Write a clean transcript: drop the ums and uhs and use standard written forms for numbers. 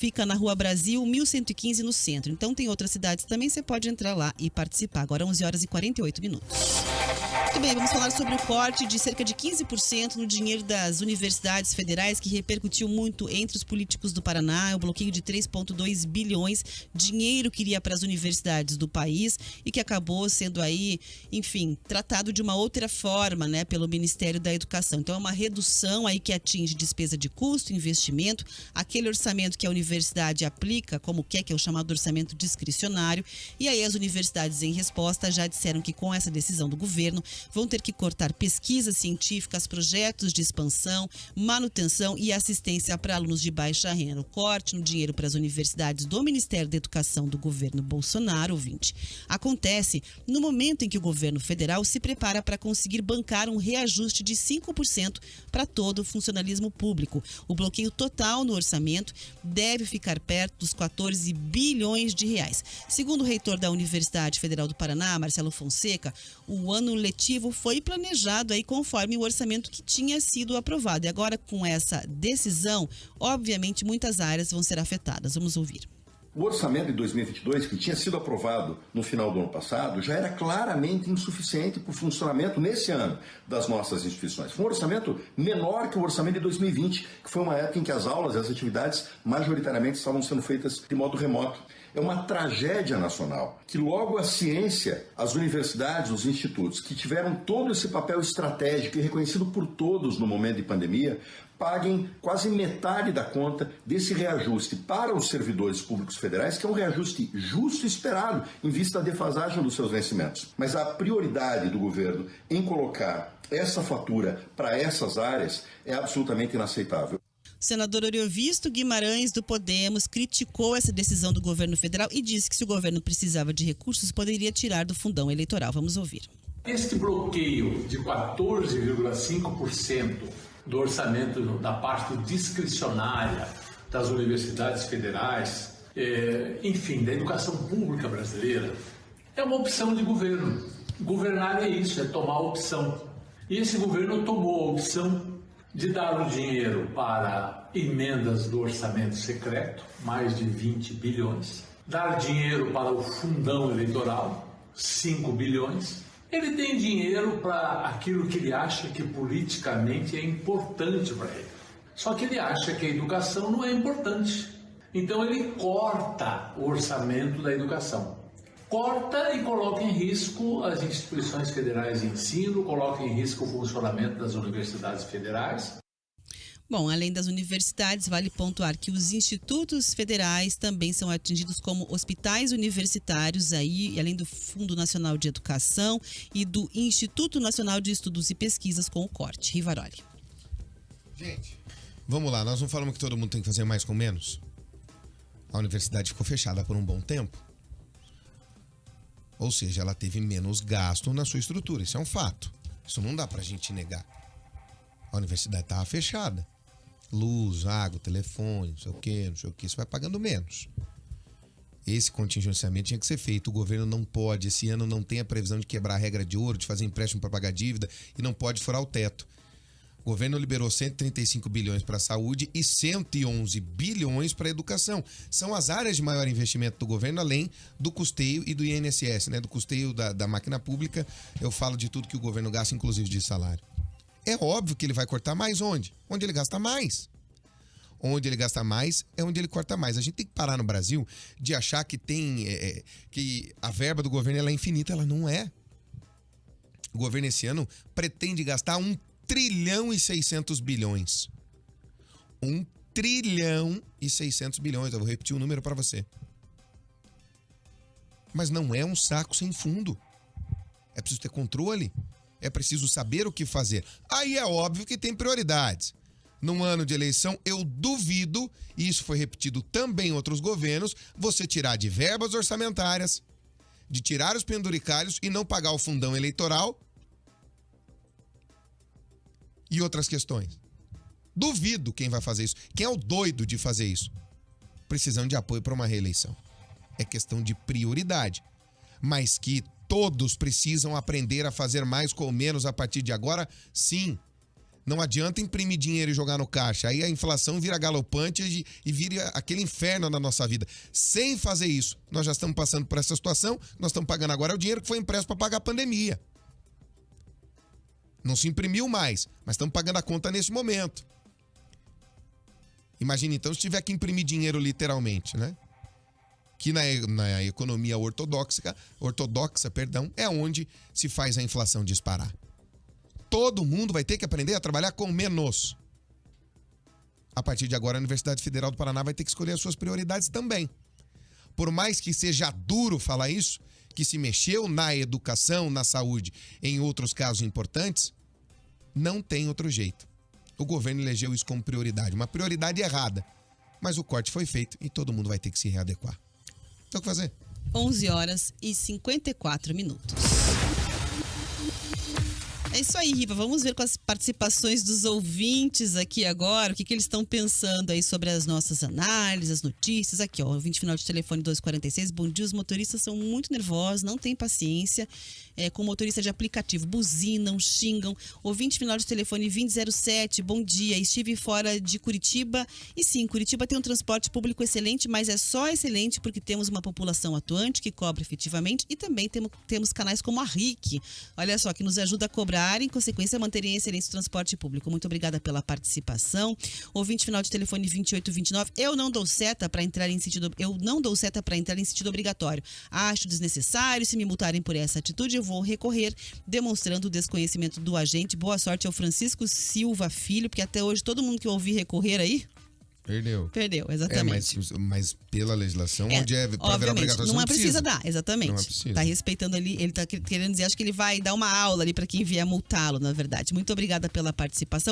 Fica na Rua Brasil, 1115, no centro. Então tem outras cidades também, você pode entrar lá e participar. Agora 11h48. Muito bem, vamos falar sobre o corte de cerca de 15% no dinheiro das universidades federais, que repercutiu muito entre os políticos do Paraná. O bloqueio de 3,2 bilhões, dinheiro que iria para as universidades do país e que acabou sendo aí, enfim, tratado de uma outra forma, né, pelo Ministério da Educação. Então é uma redução aí que atinge despesa de custo, investimento, aquele orçamento que a universidade aplica, como quer, que é o chamado orçamento discricionário. E aí as universidades, em resposta, já disseram que com essa decisão do governo vão ter que cortar pesquisas científicas, projetos de expansão, manutenção e assistência para alunos de baixa renda. O corte no dinheiro para as universidades do Ministério da Educação do governo Bolsonaro, ouvinte, acontece no momento em que o governo federal se prepara para conseguir bancar um reajuste de 5% para todo o funcionalismo público. O bloqueio total no orçamento deve ficar perto dos 14 bilhões de reais. Segundo o reitor da Universidade Federal do Paraná, Marcelo Fonseca, o ano letivo foi planejado aí conforme o orçamento que tinha sido aprovado. E agora, com essa decisão, obviamente, muitas áreas vão ser afetadas. Vamos ouvir. O orçamento de 2022, que tinha sido aprovado no final do ano passado, já era claramente insuficiente para o funcionamento nesse ano das nossas instituições. Foi um orçamento menor que o orçamento de 2020, que foi uma época em que as aulas e as atividades majoritariamente estavam sendo feitas de modo remoto. É uma tragédia nacional que logo a ciência, as universidades, os institutos, que tiveram todo esse papel estratégico e reconhecido por todos no momento de pandemia, paguem quase metade da conta desse reajuste para os servidores públicos federais, que é um reajuste justo e esperado em vista da defasagem dos seus vencimentos. Mas a prioridade do governo em colocar essa fatura para essas áreas é absolutamente inaceitável. O senador Oriovisto Guimarães, do Podemos, criticou essa decisão do governo federal e disse que se o governo precisava de recursos, poderia tirar do fundão eleitoral. Vamos ouvir. Este bloqueio de 14,5% do orçamento da parte discricionária das universidades federais, enfim, da educação pública brasileira, é uma opção de governo. Governar é isso, é tomar opção. E esse governo tomou a opção de dar o dinheiro para emendas do orçamento secreto, mais de 20 bilhões, dar dinheiro para o fundão eleitoral, 5 bilhões. Ele tem dinheiro para aquilo que ele acha que politicamente é importante para ele. Só que ele acha que a educação não é importante. Então ele corta o orçamento da educação. Corta e coloca em risco as instituições federais de ensino, coloca em risco o funcionamento das universidades federais. Bom, além das universidades, vale pontuar que os institutos federais também são atingidos como hospitais universitários, aí, além do Fundo Nacional de Educação e do Instituto Nacional de Estudos e Pesquisas, com o corte. Rivaroli. Gente, vamos lá, nós não falamos que todo mundo tem que fazer mais com menos? A universidade ficou fechada por um bom tempo. Ou seja, ela teve menos gasto na sua estrutura, isso é um fato. Isso não dá pra gente negar. A universidade estava fechada. Luz, água, telefone, não sei o que, você vai pagando menos. Esse contingenciamento tinha que ser feito. O governo não pode, esse ano não tem a previsão de quebrar a regra de ouro, de fazer empréstimo para pagar dívida e não pode furar o teto. O governo liberou 135 bilhões para a saúde e 111 bilhões para a educação. São as áreas de maior investimento do governo, além do custeio e do INSS, né? Do custeio da máquina pública. Eu falo de tudo que o governo gasta, inclusive de salário. É óbvio que ele vai cortar mais onde? Onde ele gasta mais. Onde ele gasta mais é onde ele corta mais. A gente tem que parar no Brasil de achar que que a verba do governo ela é infinita. Ela não é. O governo esse ano pretende gastar 1 trilhão e 600 bilhões. 1 trilhão e 600 bilhões. Eu vou repetir o número para você. Mas não é um saco sem fundo. É preciso ter controle. É preciso saber o que fazer. Aí é óbvio que tem prioridades. Num ano de eleição, eu duvido, e isso foi repetido também em outros governos, você tirar de verbas orçamentárias, de tirar os penduricalhos e não pagar o fundão eleitoral e outras questões. Duvido quem vai fazer isso. Quem é o doido de fazer isso? Precisando de apoio para uma reeleição. É questão de prioridade. Mas que todos precisam aprender a fazer mais com menos a partir de agora, sim. Não adianta imprimir dinheiro e jogar no caixa. Aí a inflação vira galopante e vira aquele inferno na nossa vida. Sem fazer isso, nós já estamos passando por essa situação. Nós estamos pagando agora o dinheiro que foi impresso para pagar a pandemia. Não se imprimiu mais, mas estamos pagando a conta nesse momento. Imagina então se tiver que imprimir dinheiro literalmente, né? Que na economia ortodoxa, é onde se faz a inflação disparar. Todo mundo vai ter que aprender a trabalhar com menos. A partir de agora, a Universidade Federal do Paraná vai ter que escolher as suas prioridades também. Por mais que seja duro falar isso, que se mexeu na educação, na saúde, em outros casos importantes, não tem outro jeito. O governo elegeu isso como prioridade, uma prioridade errada. Mas o corte foi feito e todo mundo vai ter que se readequar. Então o que fazer? 11h54. É isso aí, Riva. Vamos ver com as participações dos ouvintes aqui agora, o que eles estão pensando aí sobre as nossas análises, as notícias. Aqui, ó, ouvinte final de telefone 246. Bom dia, os motoristas são muito nervosos, não têm paciência com motorista de aplicativo. Buzinam, xingam. Ouvinte final de telefone 2007. Bom dia, estive fora de Curitiba. E sim, Curitiba tem um transporte público excelente, mas é só excelente porque temos uma população atuante que cobra efetivamente e também temos canais como a RIC. Olha só, que nos ajuda a cobrar, em consequência, manterem excelente o transporte público. Muito obrigada pela participação. Ouvinte final de telefone 2829. Eu não dou seta para entrar em sentido obrigatório. Acho desnecessário. Se me multarem por essa atitude, eu vou recorrer, demonstrando o desconhecimento do agente. Boa sorte ao Francisco Silva Filho, porque até hoje todo mundo que eu ouvi recorrer aí Perdeu, exatamente. Mas pela legislação, onde é para virar obrigatório, não precisa dar, exatamente. Não é preciso. Tá respeitando ali, ele tá querendo dizer, acho que ele vai dar uma aula ali para quem vier multá-lo, na verdade. Muito obrigada pela participação.